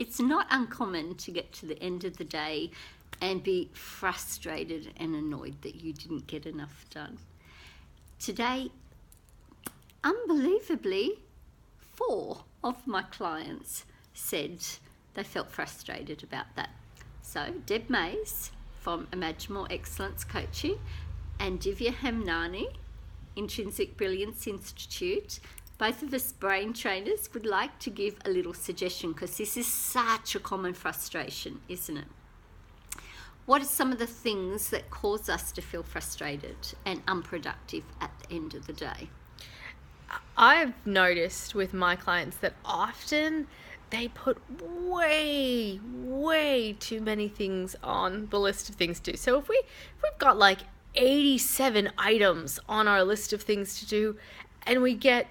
It's not uncommon to get to the end of the day and be frustrated and annoyed that you didn't get enough done. Today, unbelievably, 4 of my clients said they felt frustrated about that. So Deb Maes from Imaginable Excellence Coaching and Divya Hemnani, Intrinsic Brilliance Institute, both of us brain trainers, would like to give a little suggestion, because this is such a common frustration, isn't it? What are some of the things that cause us to feel frustrated and unproductive at the end of the day? I've noticed with my clients that often they put way too many things on the list of things to do. So if we've got like 87 items on our list of things to do and we get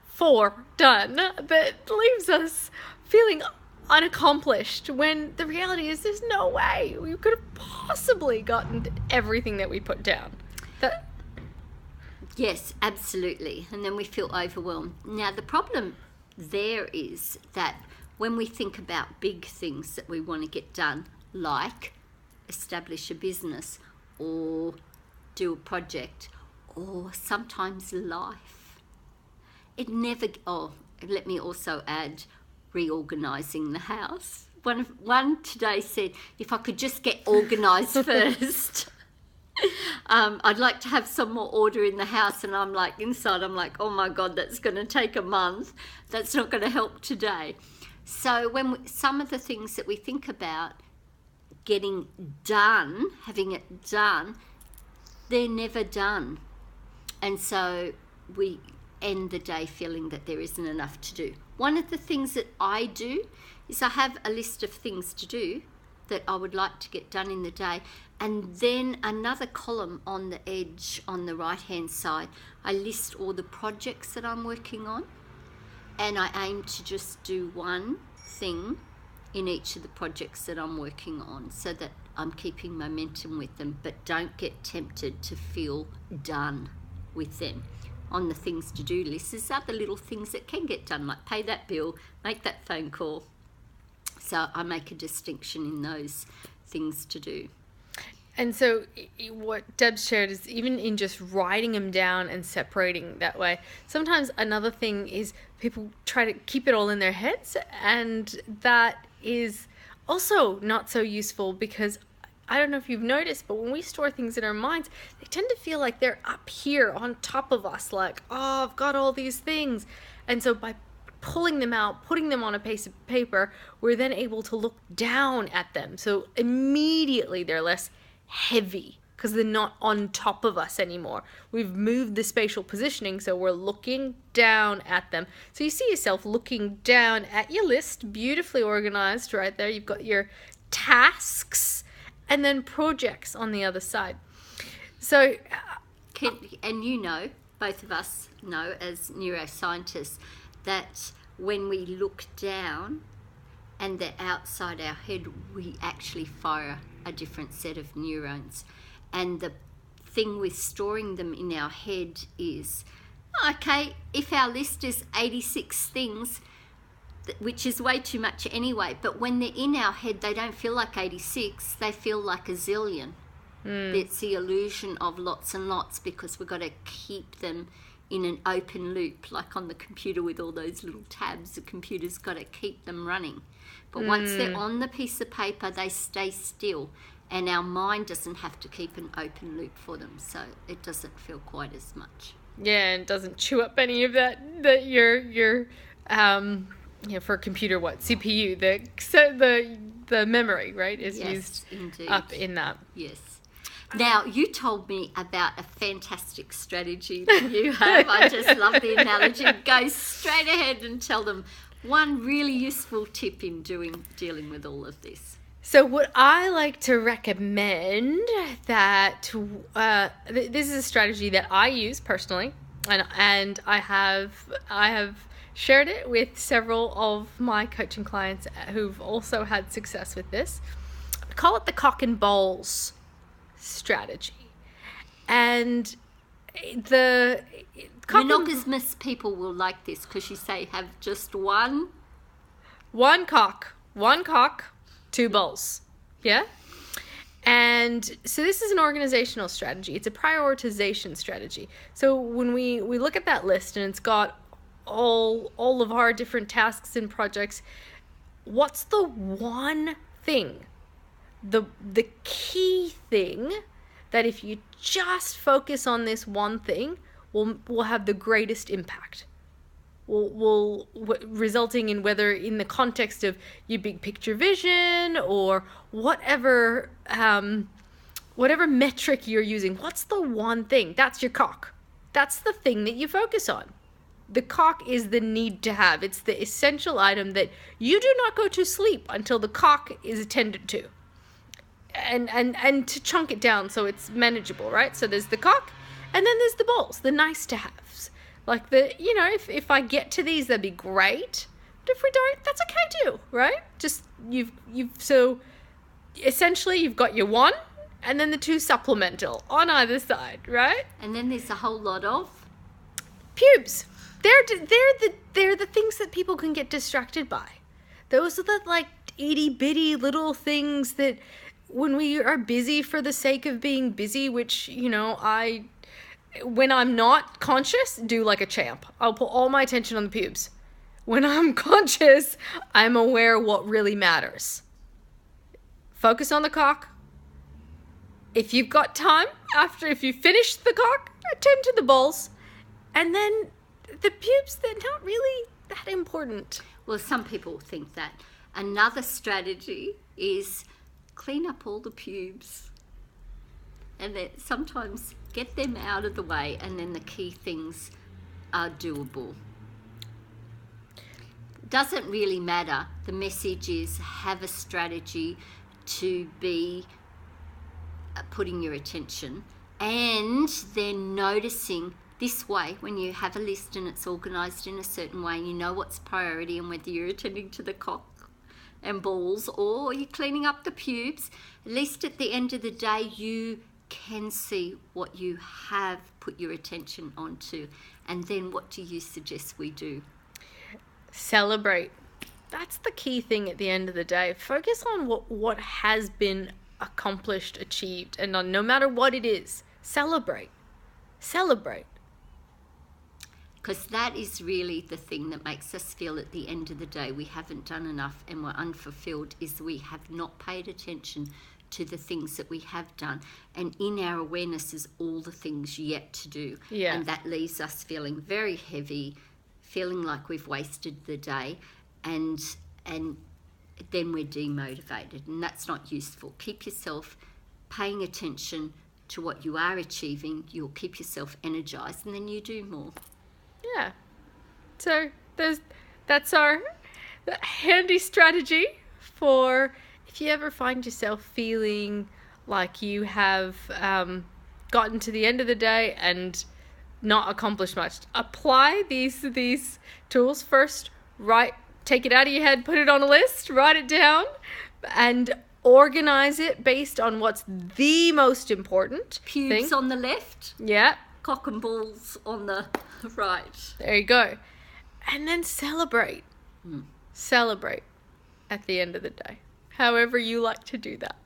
4 done, that leaves us feeling unaccomplished, when the reality is there's no way we could have possibly gotten everything that we put down. Yes, absolutely. And then we feel overwhelmed. Now, the problem there is that when we think about big things that we want to get done, like establish a business or do a project or sometimes life, it never, let me also add reorganising the house. One today said, if I could just get organised first. I'd like to have some more order in the house, and I'm like, inside, I'm like, oh my God, that's going to take a month. That's not going to help today. So some of the things that we think about getting done, having it done, they're never done. And so we end the day feeling that there isn't enough to do. One of the things that I do is I have a list of things to do that I would like to get done in the day, and then another column on the edge on the right hand side, I list all the projects that I'm working on, and I aim to just do one thing in each of the projects that I'm working on, so that I'm keeping momentum with them, but don't get tempted to feel done with them. On the things to do list, there's other little things that can get done, like pay that bill, make that phone call. So I make a distinction in those things to do. And so what Deb shared is, even in just writing them down and separating that way, sometimes another thing is people try to keep it all in their heads, and that is also not so useful, because I don't know if you've noticed, but when we store things in our minds, they tend to feel like they're up here on top of us, like, oh, I've got all these things. And so by pulling them out, putting them on a piece of paper, we're then able to look down at them. So immediately they're less heavy, because they're not on top of us anymore. We've moved the spatial positioning, so we're looking down at them. So you see yourself looking down at your list, beautifully organized right there. You've got your tasks and then projects on the other side. So, and you know, both of us know as neuroscientists, that when we look down and they're outside our head, we actually fire a different set of neurons. And the thing with storing them in our head is, okay, if our list is 86 things, which is way too much anyway, but when they're in our head, they don't feel like 86, they feel like a zillion. It's the illusion of lots and lots, because we've got to keep them in an open loop, like on the computer with all those little tabs. The computer's got to keep them running. But once they're on the piece of paper, they stay still, and our mind doesn't have to keep an open loop for them, so it doesn't feel quite as much. Yeah, and it doesn't chew up any of that your for a computer, CPU, the memory, right, is used indeed. Up in that. Yes. Now, you told me about a fantastic strategy that you have. I just love the analogy. Go straight ahead and tell them one really useful tip in dealing with all of this. So what I like to recommend, that this is a strategy that I use personally, and I have shared it with several of my coaching clients who've also had success with this. I call it the cock and balls strategy. And the monogamous people will like this, because you say have just one one cock, 2 balls. Yeah? And so this is an organizational strategy. It's a prioritization strategy. So when we look at that list and it's got all of our different tasks and projects, what's the one thing, the key thing that if you just focus on this one thing will have the greatest impact? Resulting in, whether in the context of your big picture vision or whatever metric you're using, what's the one thing? That's your cock. That's the thing that you focus on. The cock is the need to have. It's the essential item that you do not go to sleep until the cock is attended to. And to chunk it down so it's manageable, right? So there's the cock, and then there's the balls, the nice to haves. Like if I get to these, that'd be great. But if we don't, that's okay too, right? Just so essentially you've got your one, and then the 2 supplemental on either side, right? And then there's a whole lot of pubes. They're the things that people can get distracted by. Those are the like itty bitty little things that when we are busy for the sake of being busy, which when I'm not conscious, do like a champ. I'll put all my attention on the pubes. When I'm conscious, I'm aware what really matters. Focus on the cock. If you've got time, if you finish the cock, attend to the balls. And then the pubes, they're not really that important. Well, some people think that. Another strategy is clean up all the pubes. And then sometimes get them out of the way, and then the key things are doable. Doesn't really matter. The message is have a strategy to be putting your attention, and then noticing this way when you have a list and it's organised in a certain way, you know what's priority, and whether you're attending to the cock and balls or you're cleaning up the pubes, at least at the end of the day you can see what you have put your attention onto. And then what do you suggest we do? Celebrate. That's the key thing at the end of the day. Focus on what has been accomplished, achieved, and no matter what it is, celebrate. Because that is really the thing that makes us feel at the end of the day we haven't done enough and we're unfulfilled, is we have not paid attention to the things that we have done, and in our awareness is all the things yet to do. Yeah. And that leaves us feeling very heavy, feeling like we've wasted the day, and then we're demotivated, and that's not useful. Keep yourself paying attention to what you are achieving. You'll keep yourself energized, and then you do more. Yeah. So that's our handy strategy for if you ever find yourself feeling like you have gotten to the end of the day and not accomplished much. Apply these tools first. Take it out of your head, put it on a list, write it down, and organize it based on what's the most important Pubes thing. on the left. Yeah. Cock and balls on the right. There you go. And then celebrate. Celebrate at the end of the day. However you like to do that.